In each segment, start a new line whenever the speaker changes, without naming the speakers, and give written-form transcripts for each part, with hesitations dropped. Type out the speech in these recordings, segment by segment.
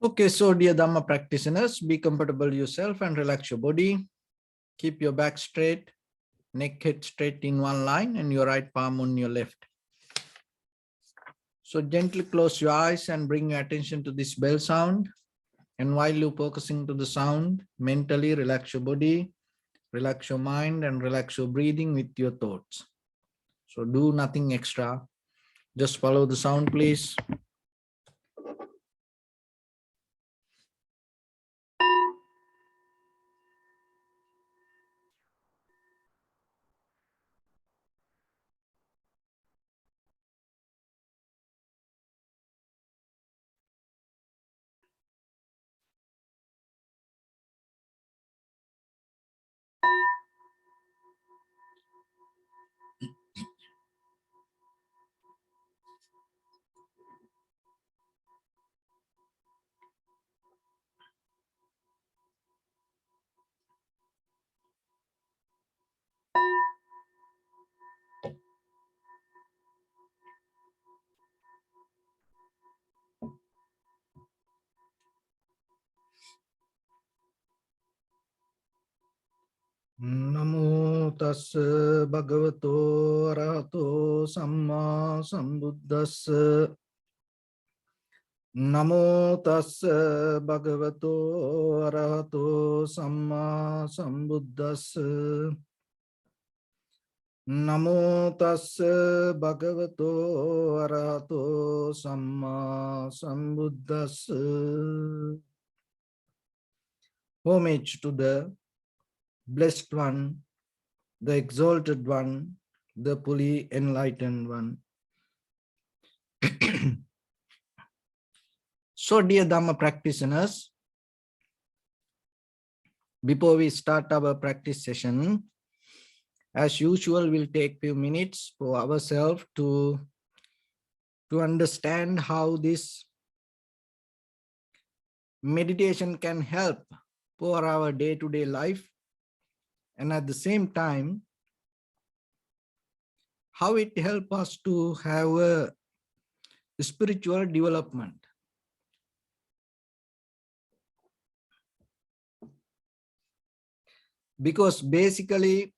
Okay, so dear Dharma practitioners, be comfortable yourself and relax your body. Keep your back straight, neck head straight in one line, and your right palm on your left. So gently close your eyes and bring your attention to this bell sound. And while you're focusing to the sound, mentally relax your body, relax your mind, and relax your breathing with your thoughts. So do nothing extra. Just follow the sound, please. Namo tassa bhagavato arahato samma sambuddhassa. Namo tassa bhagavato arahato samma sambuddhassa. Namo tassa bhagavato arahato samma sambuddhassa. Homage to the Blessed One, the Exalted One, the fully enlightened One. So, dear Dharma practitioners, before we start our practice session, as usual, we'll take few minutes for ourselves to understand how this meditation can help for our day-to-day life, and at the same time, how it helps us to have a spiritual development. Because basically,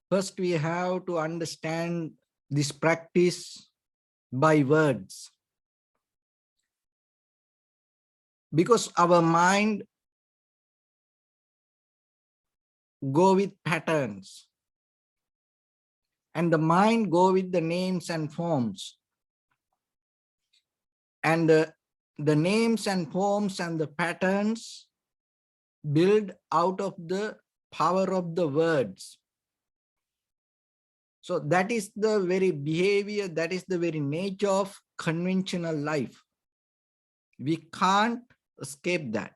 first we have to understand this practice by words. Because our mind go with patterns, and the mind go with the names and forms. And the names and forms and the patterns build out of the power of the words. So that is the very behavior, that is the very nature of conventional life. We can't escape that.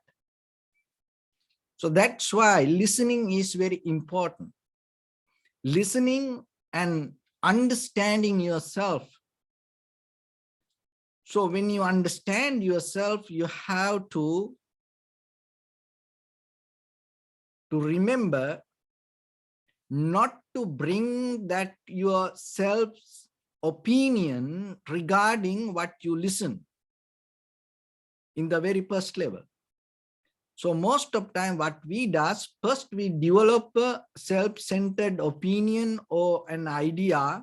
So that's why listening is very important. Listening and understanding yourself. So when you understand yourself, you have to remember not to bring that your self's opinion regarding what you listen in the very first level. So most of time what we does, first we develop a self-centered opinion or an idea,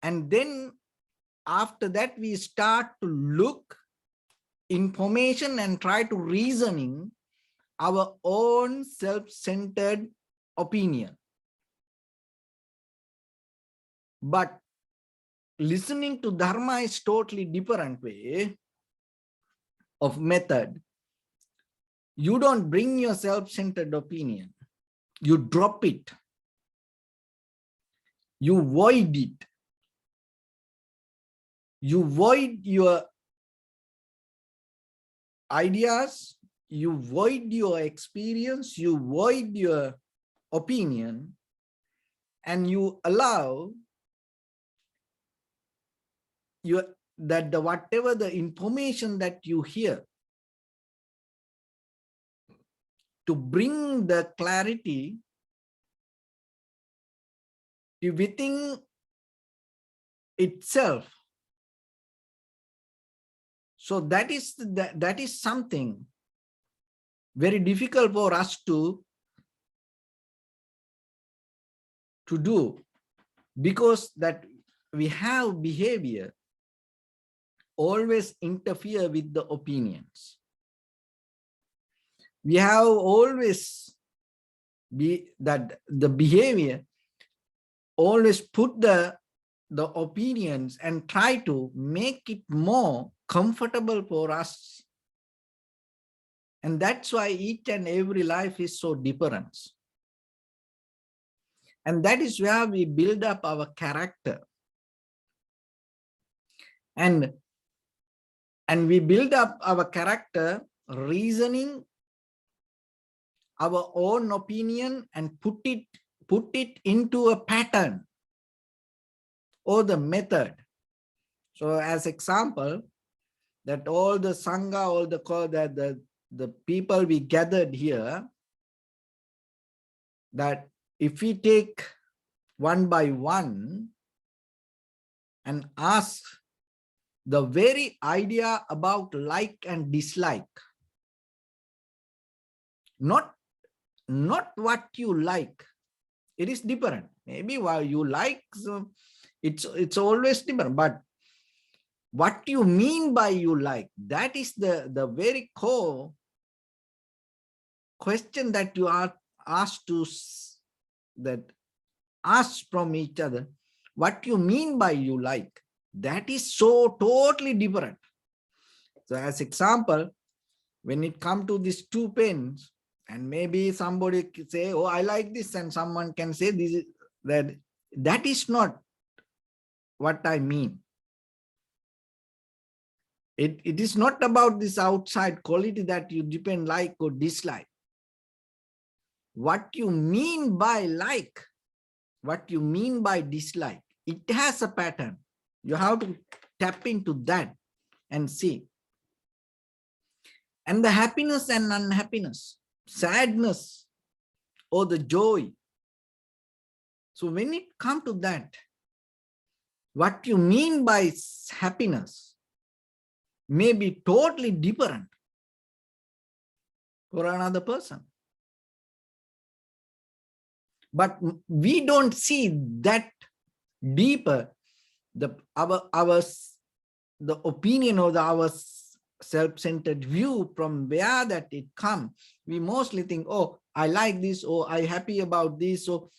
and then after that we start to look information and try to reasoning our own self-centered opinion. But listening to Dharma is totally different way of method. You don't bring your self-centered opinion. You drop it. You void it. You void your ideas. You void your experience. You void your opinion. And you allow that whatever the information that you hear to bring the clarity within itself. So that is something very difficult for us to do, because that we have behavior always interfere with the opinions. We have always the behavior always put the opinions and try to make it more comfortable for us. And that's why each and every life is so different. And that is where we build up our character. And we build up our character reasoning our own opinion and put it into a pattern or the method. So as example, that all the Sangha, all the people we gathered here, that if we take one by one and ask the very idea about like and dislike, not what you like, it is different. Maybe what you like, so it's always different, but what you mean by you like, that is the very core question that you are asked to ask from each other. What you mean by you like, that is so totally different. So as example, when it comes to these two pens, and maybe somebody say, oh, I like this, and someone can say this is that is not what I mean. It is not about this outside quality that you depend like or dislike. What you mean by like, what you mean by dislike, it has a pattern. You have to tap into that and see. And the happiness and unhappiness, sadness or the joy. So when it comes to that, what you mean by happiness may be totally different for another person. But we don't see that deeper, the opinion or our self-centered view from where that it comes. We mostly think, oh, I like this, or I'm happy about this, so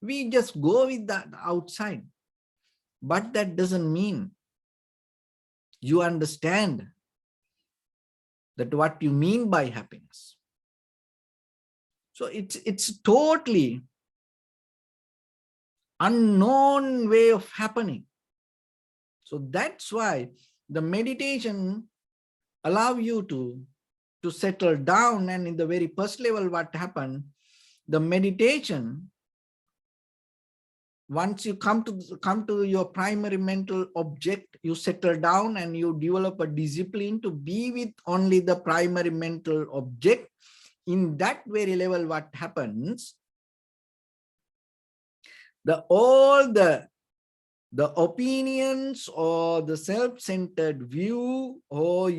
we just go with that outside. But that doesn't mean you understand that what you mean by happiness. So it's totally unknown way of happening. So that's why the meditation allow you to settle down. And in the very first level, what happened, the meditation, once you come to your primary mental object, you settle down and you develop a discipline to be with only the primary mental object. In that very level, what happens, all the opinions or the self-centered view or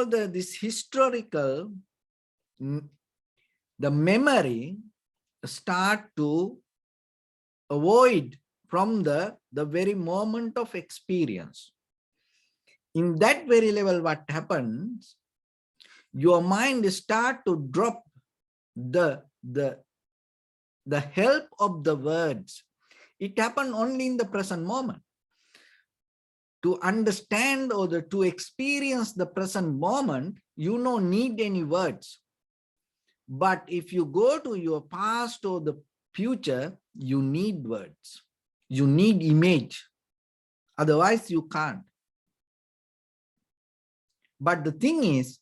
this historical, the memory start to avoid from the very moment of experience. In that very level, what happens, your mind start to drop the help of the words. It happened only in the present moment. To understand or to experience the present moment, you don't need any words. But if you go to your past or the future, you need words. You need image. Otherwise, you can't. But the thing is,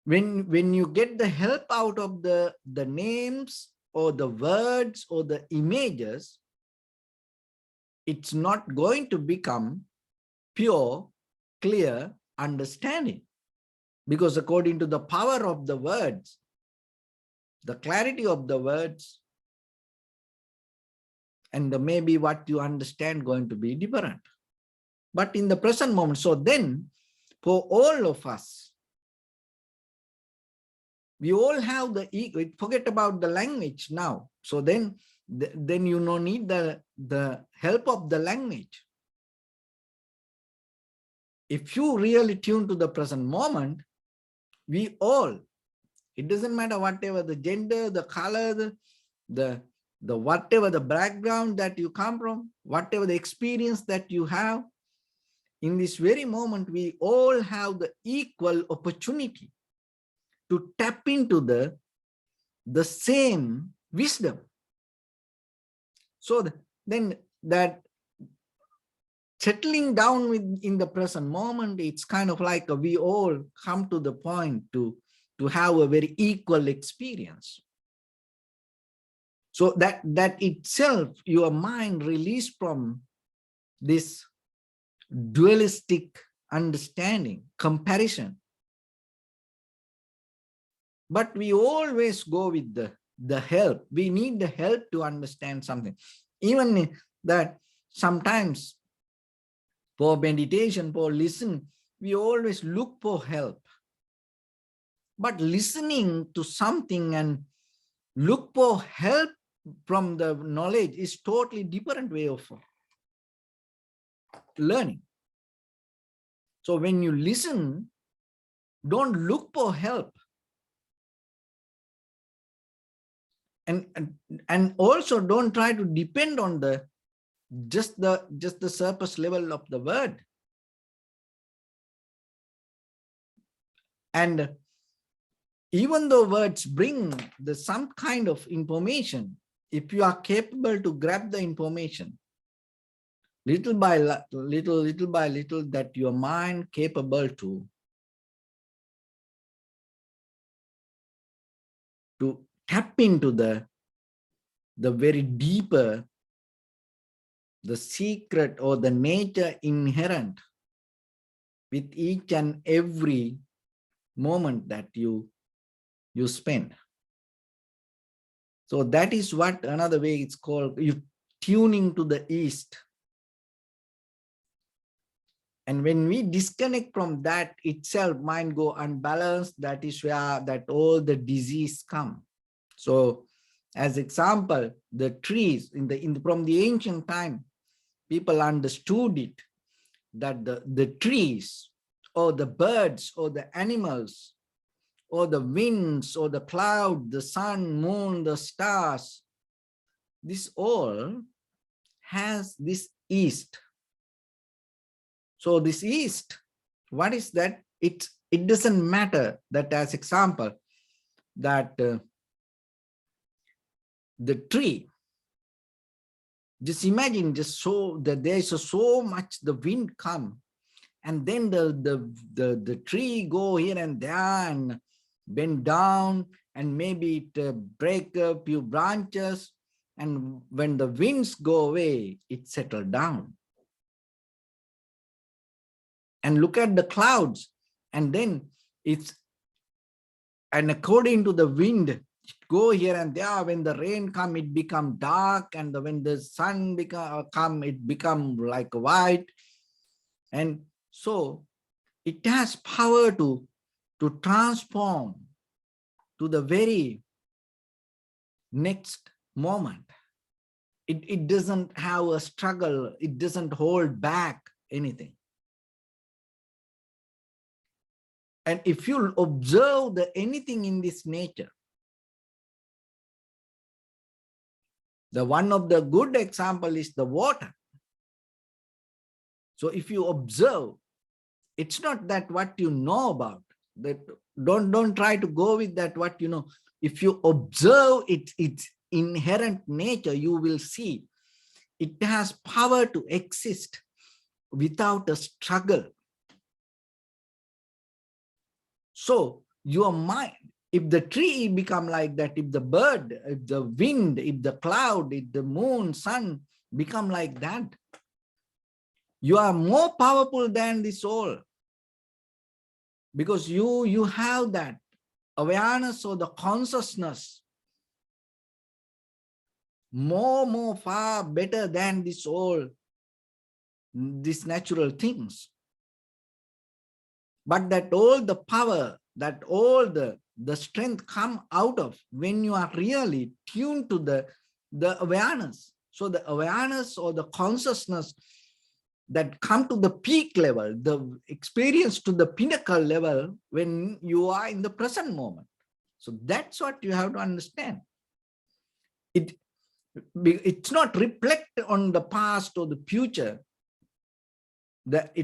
when you get the help out of the names or the words or the images, it's not going to become pure, clear understanding. Because according to the power of the words, the clarity of the words, and maybe what you understand going to be different. but in the present moment. So then, for all of us, we all have the ego. Forget about the language now. So then you don't need the help of the language. If you really tune to the present moment, we all, it doesn't matter whatever the gender, the color, the whatever the background that you come from, whatever the experience that you have, in this very moment, we all have the equal opportunity to tap into the same wisdom. So then that settling down in the present moment, it's kind of like we all come to the point to have a very equal experience. So that itself, your mind released from this dualistic understanding, comparison. But we always go with the help. We need the help to understand something. Even that sometimes for meditation, for listen, we always look for help. But listening to something and look for help from the knowledge is totally different way of learning. So when you listen, don't look for help. And also don't try to depend on just the surface level of the word. And even though words bring some kind of information, if you are capable to grab the information little by little, that your mind capable to tap into the very deeper, the secret or the nature inherent with each and every moment that you spend. So that is what another way it's called, you tuning to the east. And when we disconnect from that itself, mind go unbalanced. That is where that all the disease come. So as example, the trees from the ancient time, people understood it, that the trees or the birds or the animals or the winds or the cloud, the sun, moon, the stars, this all has this east. So this east, what is that? It doesn't matter that, as example, that the tree, just imagine just so that there is so much the wind come, and then the tree go here and there and bend down, and maybe it break a few branches, and when the winds go away, it settle down. And look at the clouds, and then and according to the wind, it go here and there. When the rain come, it become dark, and when the sun come, it become like white. And so it has power to transform to the very next moment. It doesn't have a struggle. It doesn't hold back anything. And if you observe anything in this nature, the one of the good example is the water. So if you observe, it's not that what you know about, that don't try to go with that what you know. If you observe its inherent nature, you will see it has power to exist without a struggle. So your mind, if the tree become like that, if the bird, if the wind, if the cloud, if the moon, sun become like that, you are more powerful than the soul, because you have that awareness or the consciousness more far better than the soul these natural things. But that all the power, that all the strength come out of when you are really tuned to the awareness. So the awareness or the consciousness that come to the peak level, the experience to the pinnacle level when you are in the present moment. So that's what you have to understand. It's not reflect on the past or the future. That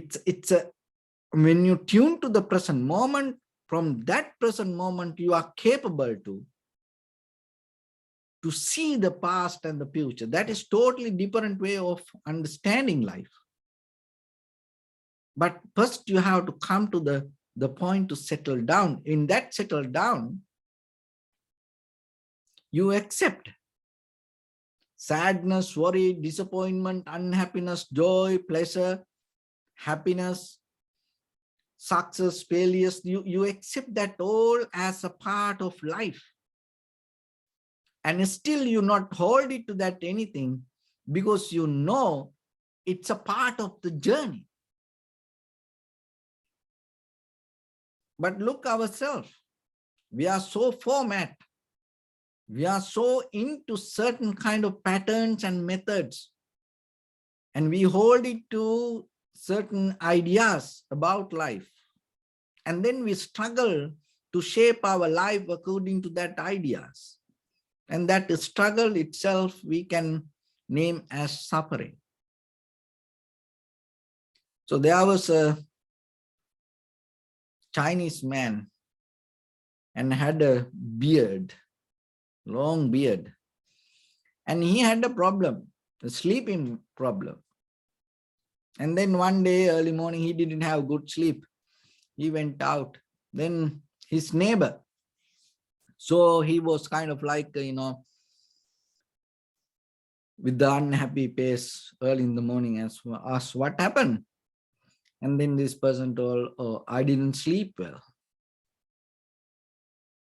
when you tune to the present moment, from that present moment, you are capable to see the past and the future. That is totally different way of understanding life. But first you have to come to the point to settle down. In that settle down, you accept sadness, worry, disappointment, unhappiness, joy, pleasure, happiness, success, failures. You accept that all as a part of life. And still you not hold it to that anything, because you know it's a part of the journey. But look ourselves, we are so format. We are so into certain kind of patterns and methods, and we hold it to certain ideas about life. And then we struggle to shape our life according to that ideas. And that struggle itself we can name as suffering. So there was a Chinese man and had a beard, long beard. And he had a problem, a sleeping problem. And then one day, early morning, he didn't have good sleep. He went out. Then his neighbor, so he was kind of like, with the unhappy face early in the morning, asked what happened? And then this person told, oh, I didn't sleep well.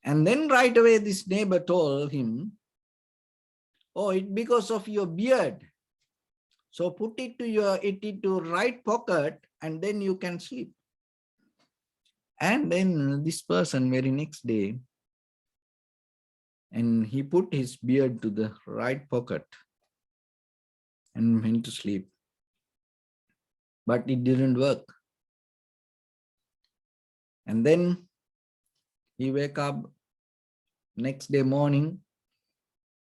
And then right away, this neighbor told him, oh, it's because of your beard. So put it to right pocket, and then you can sleep. And then this person very next day, and he put his beard to the right pocket and went to sleep. But it didn't work. And then he wake up next day morning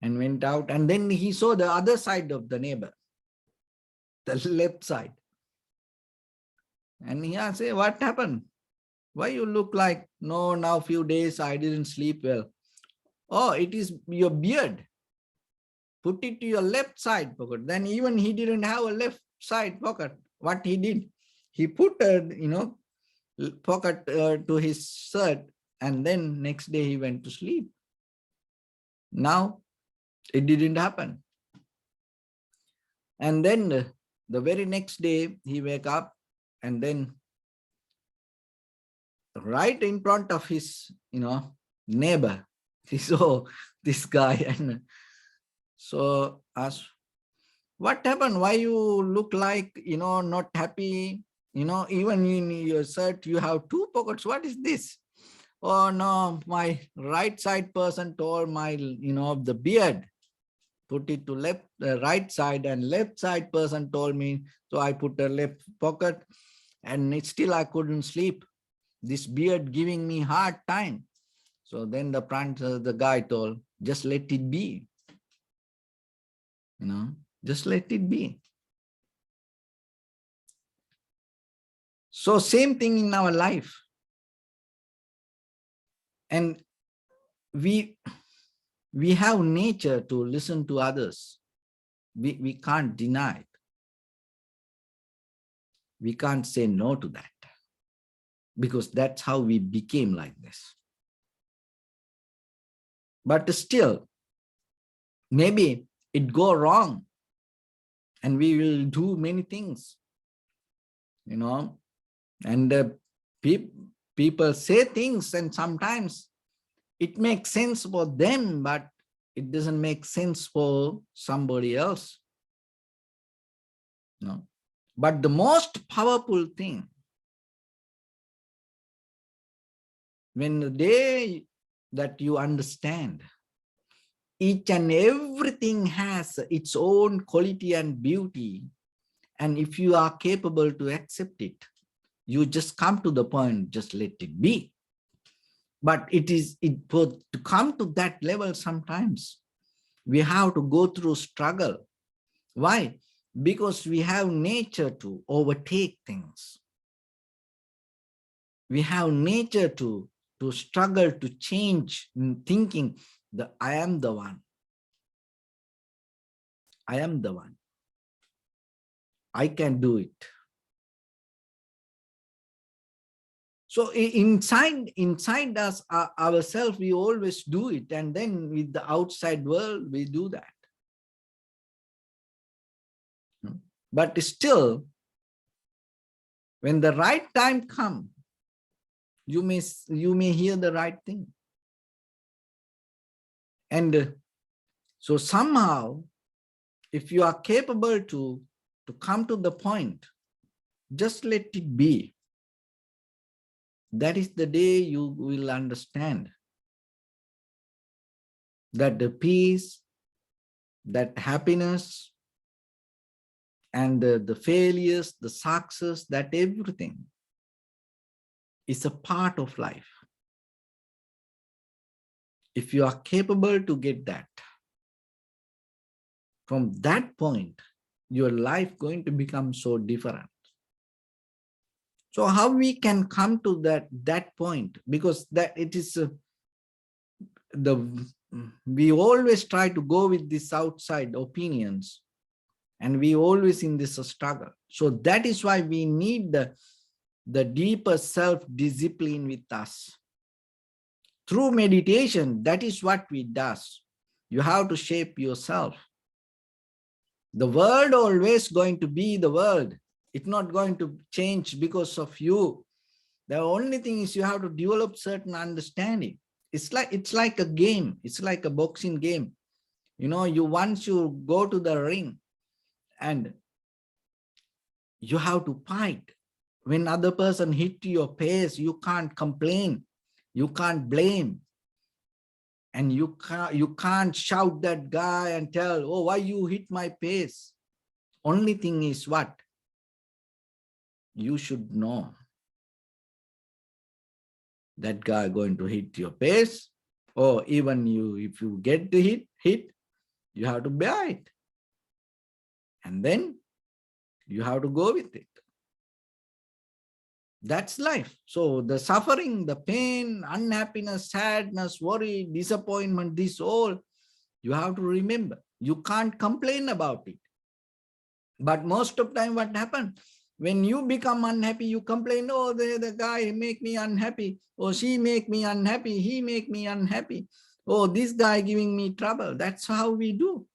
and went out, and then he saw the other side of the neighbor, the left side. And he asked, hey, what happened? Why you look like, no, now few days I didn't sleep well. Oh, it is your beard. Put it to your left side pocket. Then even he didn't have a left side pocket. What he did, he put a pocket to his shirt, and then next day he went to sleep. Now it didn't happen. And then the very next day he wake up, and then right in front of his neighbor, he saw this guy, and so asked, what happened? Why you look like not happy? Even in your shirt you have two pockets. What is this? Oh no, my right side person told my the beard, put it to right side, and left side person told me, so I put a left pocket, and still I couldn't sleep. This beard giving me hard time. So then the guy told, just let it be. Just let it be. So same thing in our life. And we have nature to listen to others. We can't deny it. We can't say no to that, because that's how we became like this. But still, maybe it go wrong, and we will do many things, and people say things, and sometimes it makes sense for them, but it doesn't make sense for somebody else. But the most powerful thing, when the day that you understand each and everything has its own quality and beauty, and if you are capable to accept it, you just come to the point, just let it be. But to come to that level, sometimes we have to go through struggle. Why? Because we have nature to overtake things. We have nature to struggle, to change in thinking that I am the one. I am the one. I can do it. So inside us, ourselves, we always do it. And then with the outside world, we do that. But still, when the right time comes, you may hear the right thing. And so somehow, if you are capable to come to the point, just let it be. That is the day you will understand that the peace, that happiness, and the failures, the success, that everything is a part of life. If you are capable to get that, from that point, your life going to become so different. So how we can come to that point? Because that it is we always try to go with these outside opinions, and we always in this struggle. So that is why we need the deeper self-discipline with us. Through meditation, that is what we does. You have to shape yourself. The world always going to be the world. It's not going to change because of you. The only thing is you have to develop certain understanding. It's like a game. It's like a boxing game. You know, once you go to the ring and you have to fight. When other person hit your pace, you can't complain. You can't blame. And you can't shout that guy and tell, oh, why you hit my pace? Only thing is what? You should know that guy going to hit your pace, or even if you get the hit, you have to bear it. And then you have to go with it. That's life. So the suffering, the pain, unhappiness, sadness, worry, disappointment, this all, you have to remember. You can't complain about it. But most of the time what happens? When you become unhappy, you complain, oh, the guy make me unhappy, or she make me unhappy, he make me unhappy. Oh, this guy giving me trouble. That's how we do.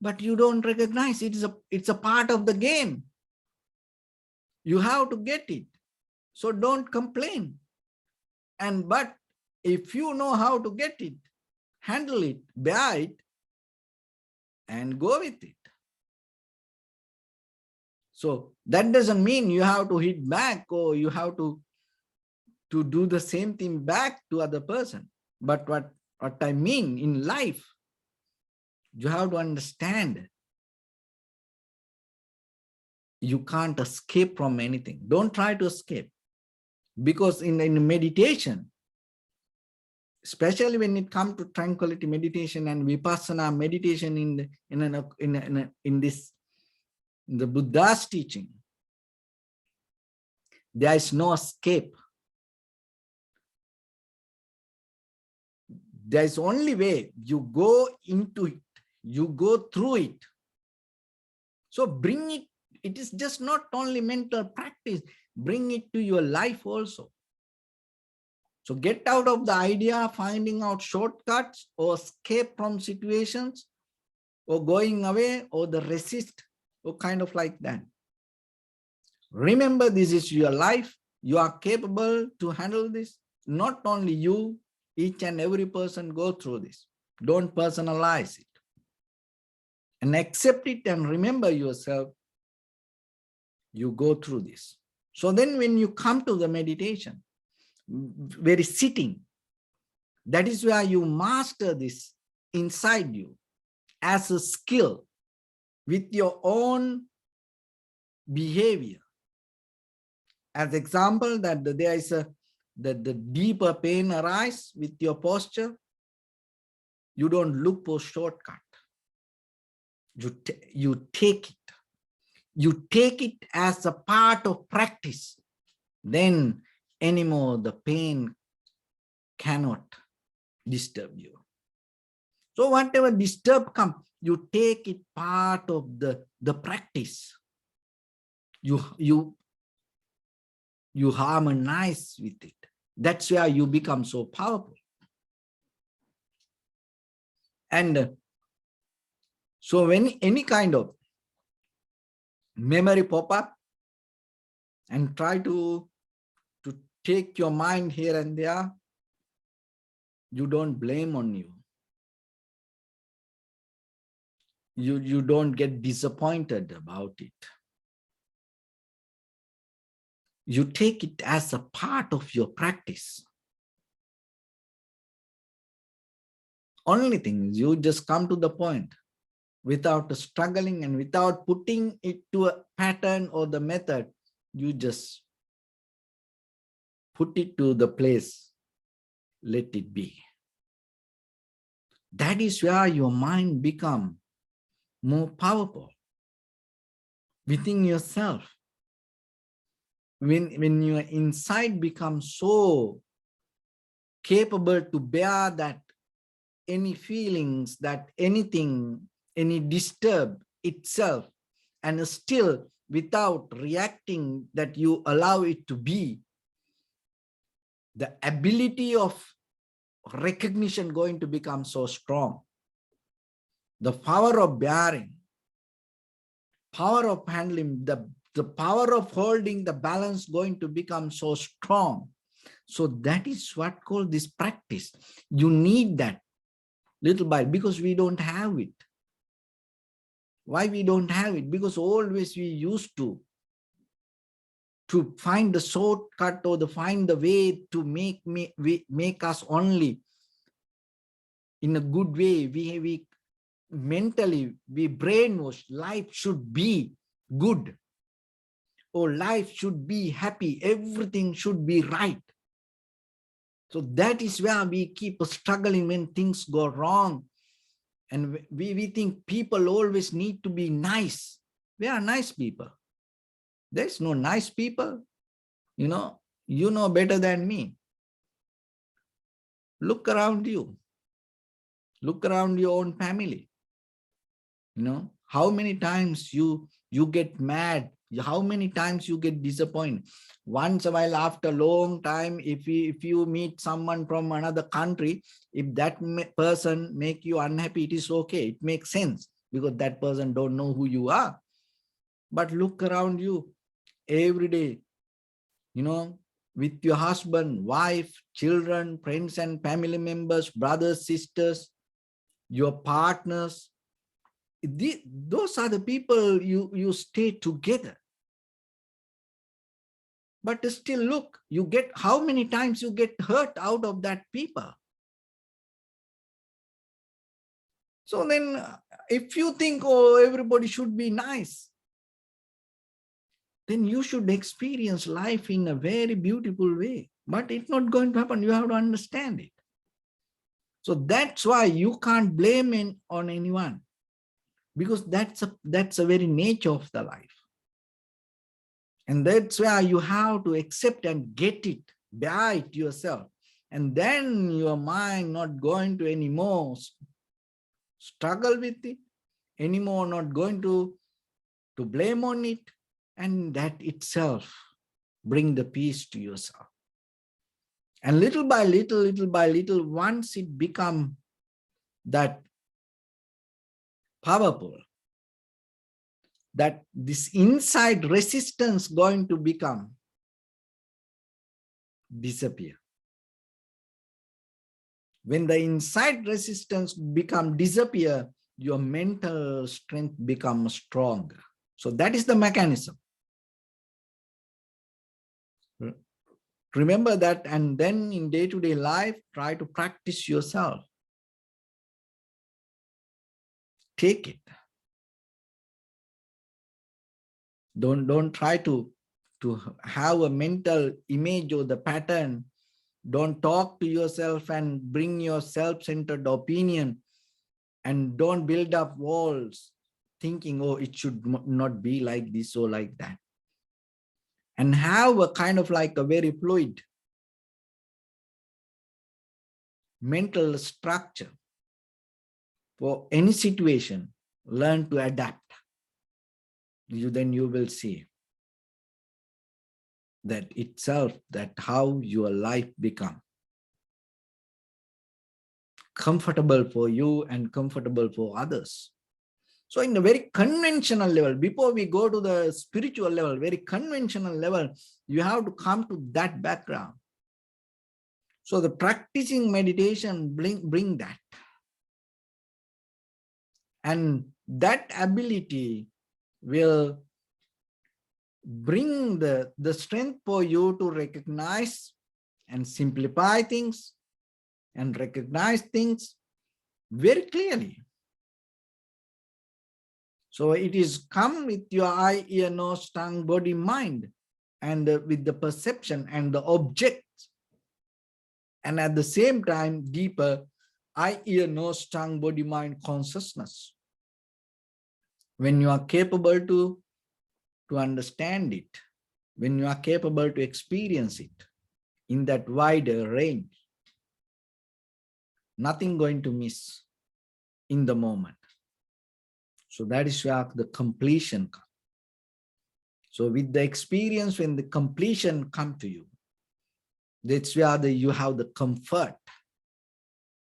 But you don't recognize it's a part of the game. You have to get it. So don't complain. But if you know how to get it, handle it, bear it, and go with it. So that doesn't mean you have to hit back, or you have to do the same thing back to other person. But what I mean in life, you have to understand you can't escape from anything. Don't try to escape. Because in meditation, especially when it comes to tranquility meditation and vipassana meditation in the Buddha's teaching, there is no escape. There is only way. You go into it. You go through it. So bring it. It is just not only mental practice. Bring it to your life also. So get out of the idea of finding out shortcuts or escape from situations or going away or the resist or kind of like that. Remember, this is your life. You are capable to handle this. Not only you, each and every person go through this. Don't personalize it. And accept it and remember yourself You go through this. So then when you come to the meditation, very sitting, that is where you master this inside you as a skill with your own behavior. As example, that there is the deeper pain arise with your posture, you don't look for shortcut. You take it. You take it as a part of practice. Then anymore the pain cannot disturb you. So whatever disturb comes, you take it part of the practice. You harmonize with it. That's where you become so powerful. And so when any kind of memory pop up, and try to take your mind here and there, you don't blame on you. You don't get disappointed about it. You take it as a part of your practice. Only thing is you just come to the point without struggling and without putting it to a pattern or the method. You just put it to the place, let it be. That is where your mind becomes more powerful within yourself. When your inside becomes so capable to bear that any feelings, that anything, any disturb itself, and still without reacting, that you allow it to be, the ability of recognition going to become so strong. The power of bearing, power of handling, the power of holding the balance going to become so strong. So that is what called this practice. You need that little by, because we don't have it. Why we don't have it? Because always we used to find the shortcut or find the way to make us only in a good way. We mentally, we brainwash life should be good, or life should be happy, everything should be right. So that is where we keep struggling when things go wrong. And we think people always need to be nice. We are nice people. There's no nice people. You know better than me. Look around you. Look around your own family. How many times you get mad, how many times you get disappointed. Once a while, after a long time, if you meet someone from another country, if that person make you unhappy, it is okay. It makes sense, because that person don't know who you are. But look around you every day, with your husband, wife, children, friends and family members, brothers, sisters, your partners. Those are the people you stay together. But still, look, you get how many times you get hurt out of that people. So then if you think, oh, everybody should be nice, then you should experience life in a very beautiful way. But it's not going to happen. You have to understand it. So that's why you can't blame on anyone, because that's a very nature of the life. And that's where you have to accept and get it, bear it yourself. And then your mind not going to anymore struggle with it, anymore not going to blame on it. And that itself bring the peace to yourself. And little by little, once it become that powerful, that this inside resistance going to become disappear. When the inside resistance disappear, your mental strength becomes stronger. So that is the mechanism. Remember that, and then in day-to-day life, try to practice yourself. Take it. Don't try to have a mental image or the pattern. Don't talk to yourself and bring your self-centered opinion, and don't build up walls thinking, oh, it should not be like this or like that. And have a kind of like a very fluid mental structure for any situation. Learn to adapt. Then you will see that itself, that how your life become comfortable for you and comfortable for others. So in the very conventional level, before we go to the spiritual level, very conventional level, you have to come to that background. So the practicing meditation bring that. And that ability will bring the strength for you to recognize and simplify things and recognize things very clearly. So it is come with your eye, ear, nose, tongue, body, mind, and with the perception and the object. And at the same time, deeper eye, ear, nose, tongue, body, mind, consciousness. When you are capable to understand it, when you are capable to experience it in that wider range, nothing going to miss in the moment. So that is where the completion comes. So with the experience, when the completion comes to you, that's where you have the comfort,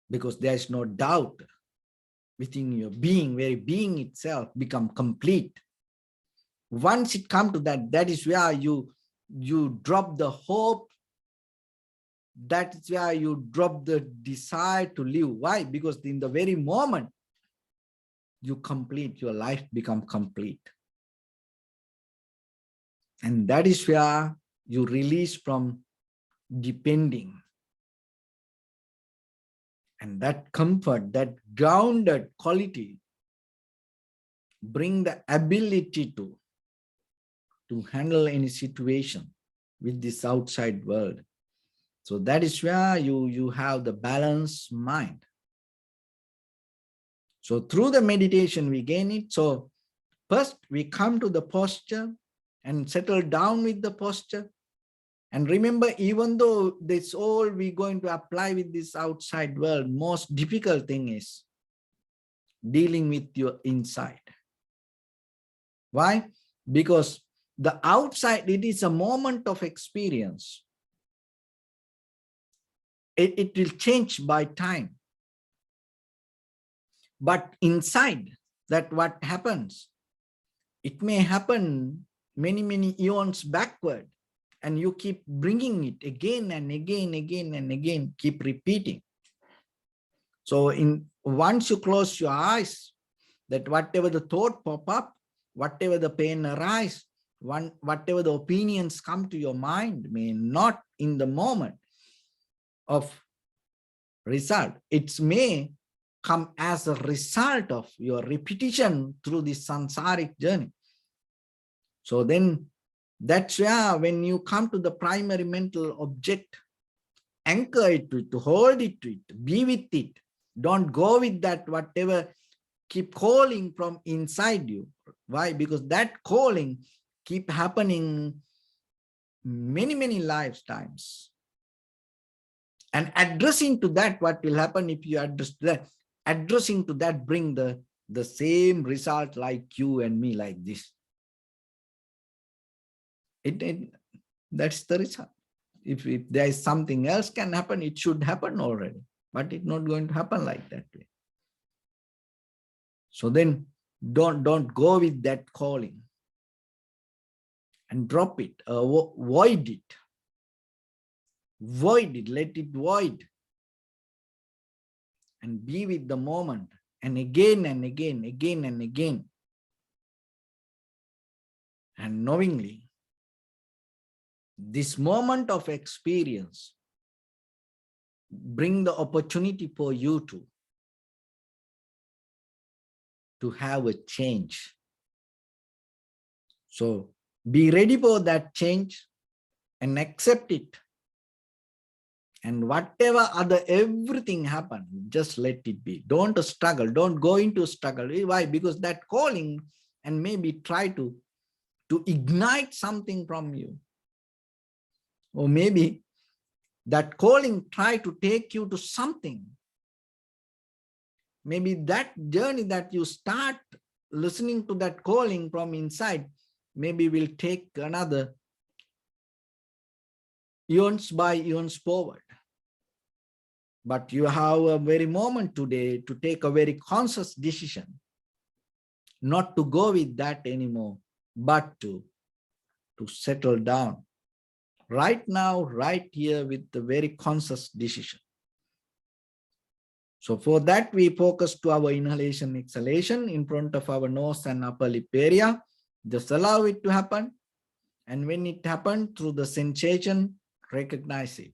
because there is no doubt within your being, very being itself become complete. Once it comes to that, that is where you drop the hope. That is where you drop the desire to live. Why? Because in the very moment you complete, your life become complete. And that is where you release from depending. And that comfort, that grounded quality, bring the ability to handle any situation with this outside world. So that is where you have the balanced mind. So through the meditation, we gain it. So first we come to the posture and settle down with the posture. And remember, even though this all we're going to apply with this outside world, most difficult thing is dealing with your inside. Why? Because the outside, it is a moment of experience. It will change by time. But inside, that what happens, it may happen many, many eons backward, and you keep bringing it again and again, again and again, keep repeating. So once you close your eyes, that whatever the thought pop up, whatever the pain arise, whatever the opinions come to your mind, may not in the moment of result, it may come as a result of your repetition through this samsaric journey. So then that's where when you come to the primary mental object, anchor it to it, to hold it to it, be with it. Don't go with that whatever keep calling from inside you. Why? Because that calling keep happening many, many lifetimes. And addressing to that, what will happen if you address that? Addressing to that bring the same result like you and me, like this. That's the result. If there is something else can happen, it should happen already, but it's not going to happen like that way. So then don't go with that calling and drop it, void it. Void it, let it void. And be with the moment, and again and again, again and again. And knowingly This moment of experience bring the opportunity for you to have a change. So be ready for that change and accept it. And whatever everything happen, just let it be. Don't struggle. Don't go into struggle. Why? Because that calling and maybe try to ignite something from you. Or maybe that calling try to take you to something. Maybe that journey that you start listening to that calling from inside, maybe will take another eons by eons forward. But you have a very moment today to take a very conscious decision, not to go with that anymore, but to settle down right now, right here with the very conscious decision. So for that, we focus to our inhalation, exhalation in front of our nose and upper lip area. Just allow it to happen. And when it happens, through the sensation, recognize it.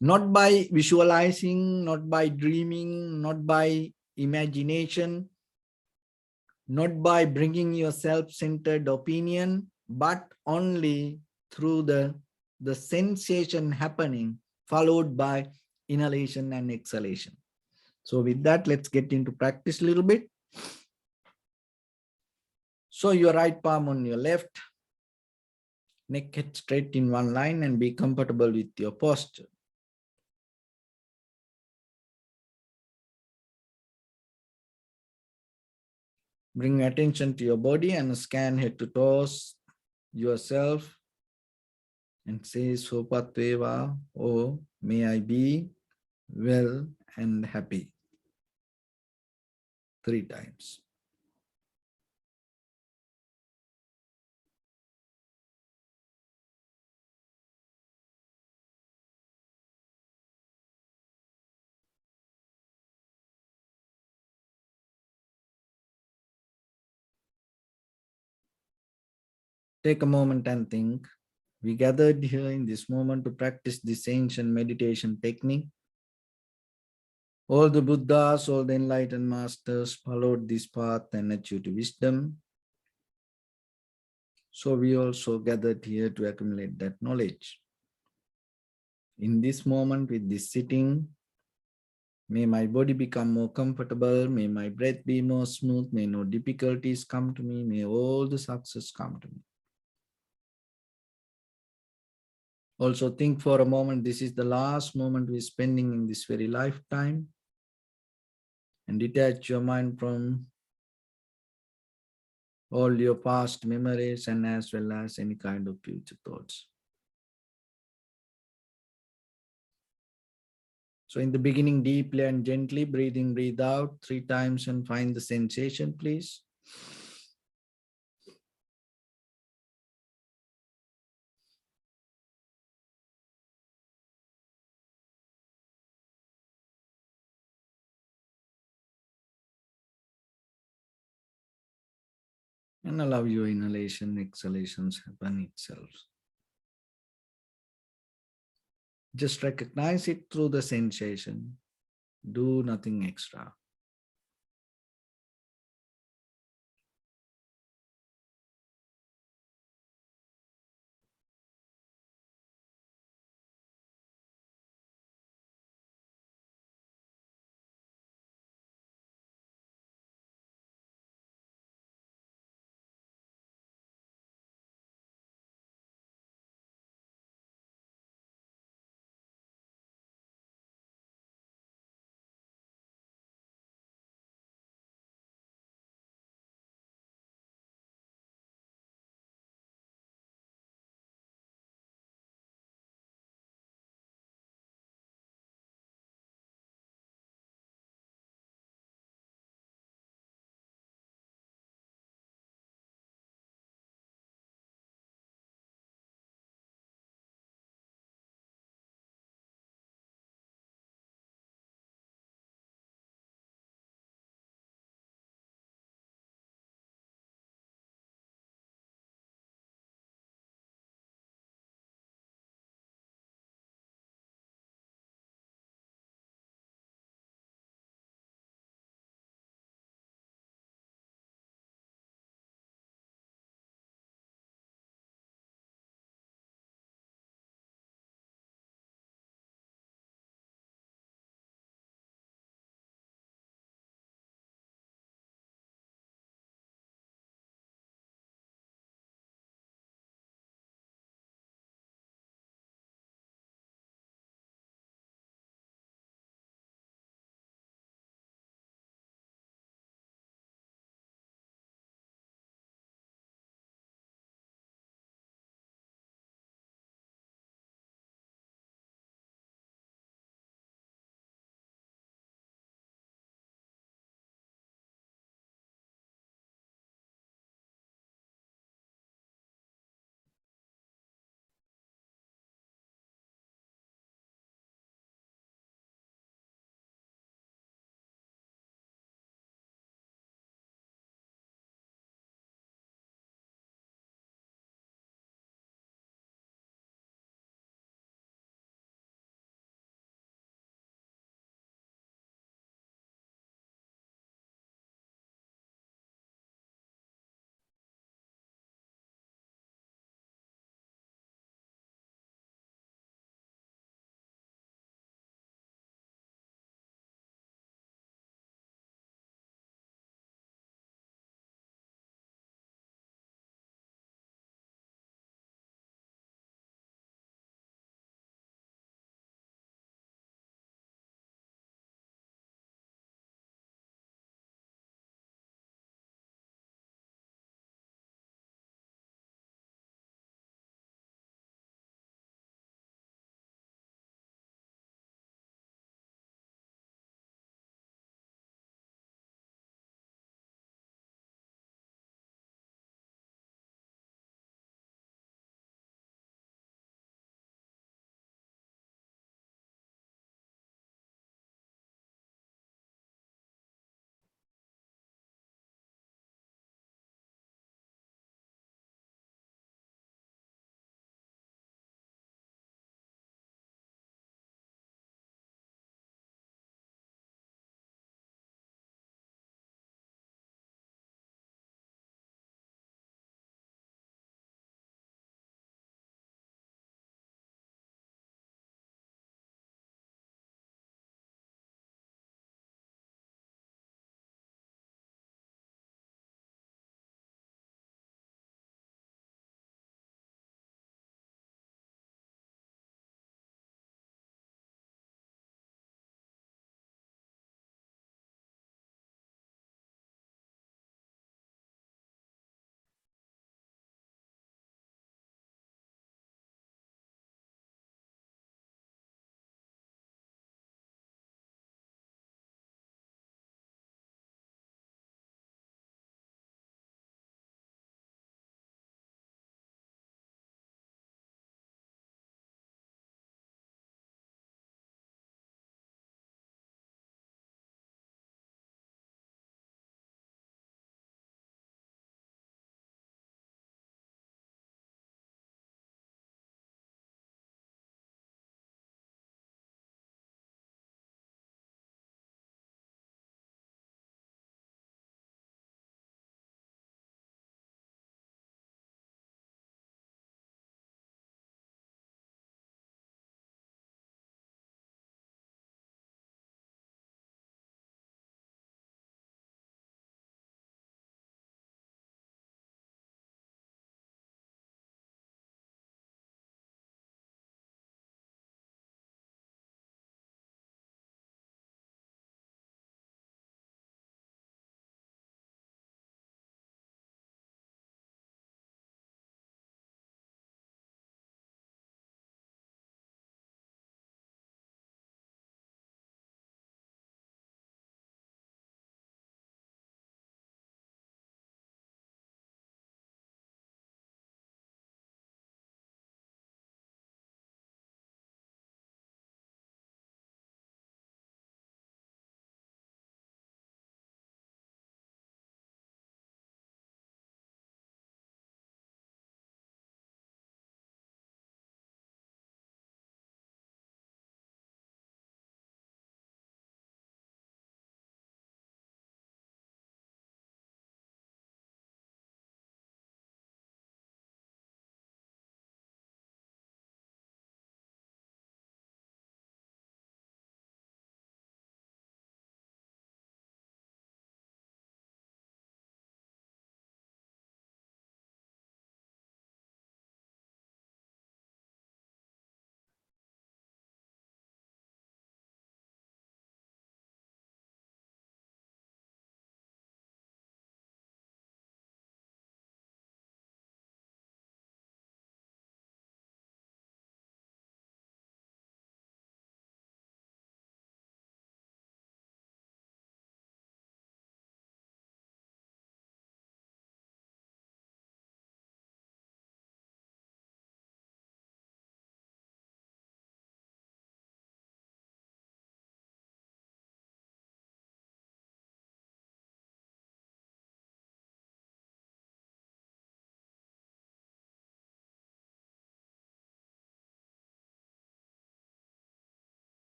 Not by visualizing, not by dreaming, not by imagination, not by bringing your self-centered opinion, but only through the sensation happening, followed by inhalation and exhalation. So with that, let's get into practice a little bit. So your right palm on your left, neck head straight in one line, and be comfortable with your posture. Bring attention to your body and scan head to toes yourself and say Sopatveva, oh, may I be well and happy. 3 times. Take a moment and think. We gathered here in this moment to practice this ancient meditation technique. All the Buddhas, all the enlightened masters followed this path and achieved wisdom. So we also gathered here to accumulate that knowledge. In this moment with this sitting, may my body become more comfortable, may my breath be more smooth, may no difficulties come to me, may all the success come to me. Also think for a moment, this is the last moment we're spending in this very lifetime, and detach your mind from all your past memories and as well as any kind of future thoughts. So in the beginning, deeply and gently breathe out 3 times and find the sensation, please. And allow your inhalation, exhalations happen itself. Just recognize it through the sensation. Do nothing extra.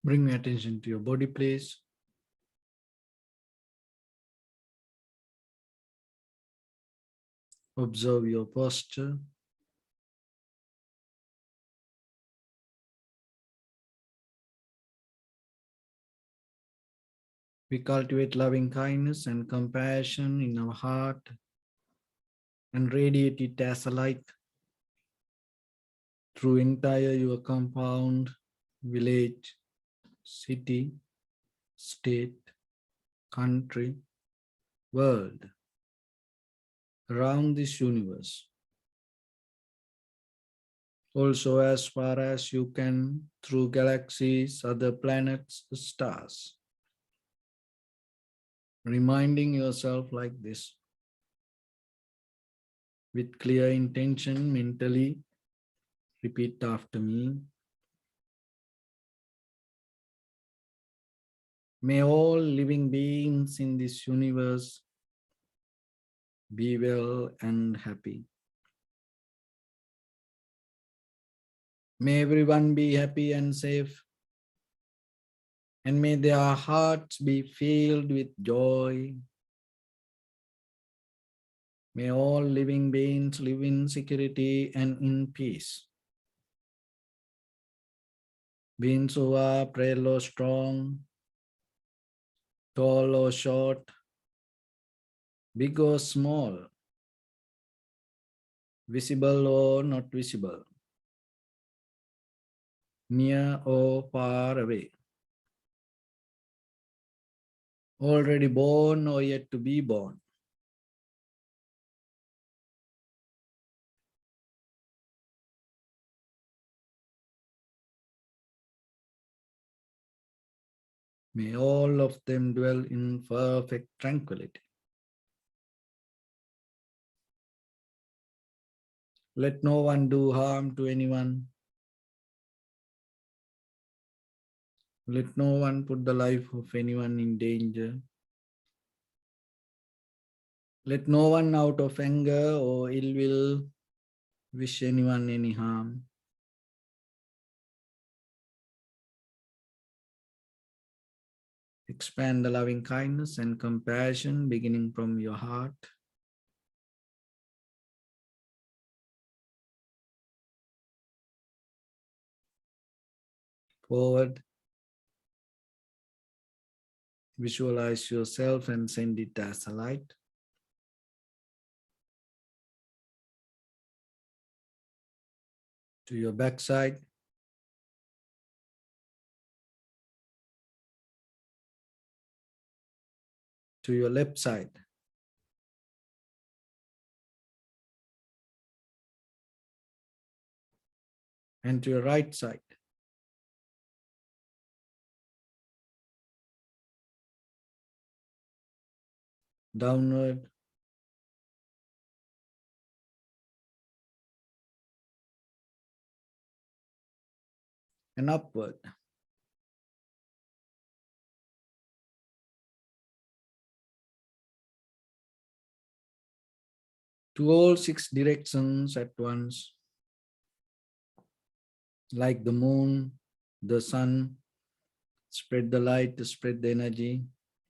Bring your attention to your body, please. Observe your posture. We cultivate loving kindness and compassion in our heart and radiate it as a light through entire your compound, village, city, state, country, world, around this universe. Also as far as you can through galaxies, other planets, stars. Reminding yourself like this with clear intention mentally. Repeat after me. May all living beings in this universe be well and happy. May everyone be happy and safe. And may their hearts be filled with joy. May all living beings live in security and in peace. Beings who are frail or strong, tall or short, big or small, visible or not visible, near or far away, already born or yet to be born. May all of them dwell in perfect tranquility. Let no one do harm to anyone. Let no one put the life of anyone in danger. Let no one out of anger or ill will wish anyone any harm. Expand the loving kindness and compassion beginning from your heart. Forward. Visualize yourself and send it as a light. To your backside. To your left side. And to your right side. Downward. And upward. To all 6 directions at once. Like the moon, the sun, spread the light, spread the energy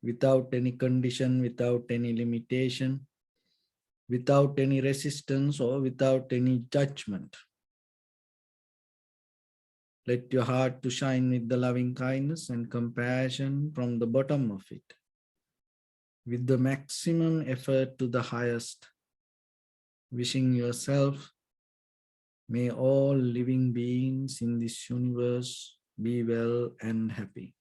without any condition, without any limitation, without any resistance or without any judgment. Let your heart to shine with the loving kindness and compassion from the bottom of it, with the maximum effort to the highest, wishing yourself, may all living beings in this universe be well and happy.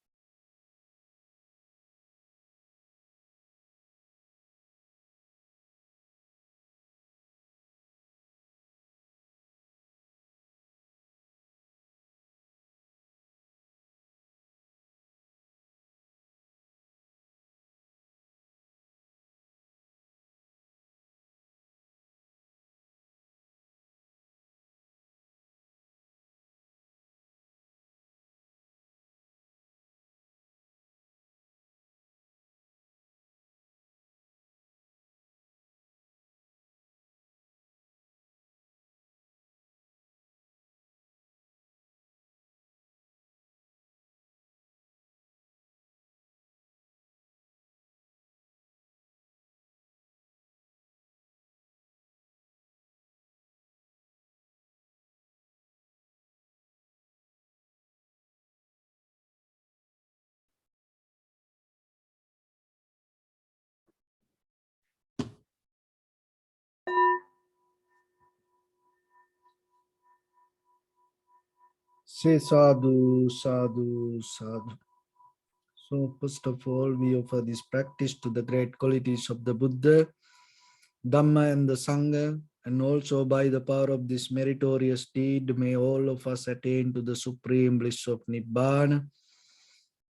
Say sadhu, sadhu, sadhu. So first of all, we offer this practice to the great qualities of the Buddha, Dhamma and the Sangha, and also by the power of this meritorious deed, may all of us attain to the supreme bliss of Nibbana.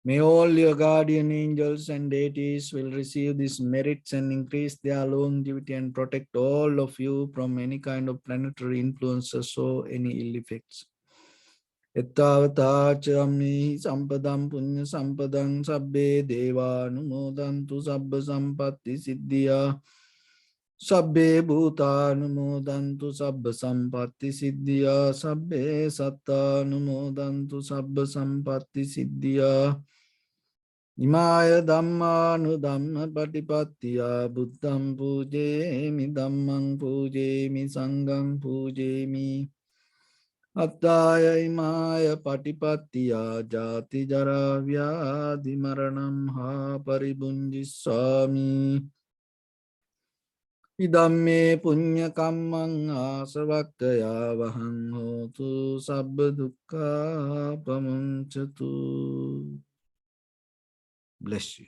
May all your guardian angels and deities will receive these merits and increase their longevity and protect all of you from any kind of planetary influences or any ill effects. Ettavata chammi sampadam punya sampadam sabbe deva numodantu sabba sampatti siddhya sabbe bhuta numodantu sabba sampatti siddhya sabbe satta numodantu sabba sampatti siddhya Imaya Dhammanu Dhamma Patipattiya Buddham Pujemi Dhammang Pujemi Sangham Pujemi Attaya Imaya Patipattiya Jati Jara Vyadhi Maranam Ha Paribunjisami Idamme Punya Kammang Asavakkaya Vahang Hotu Sabba Dukkha Pamunchatu. Bless you.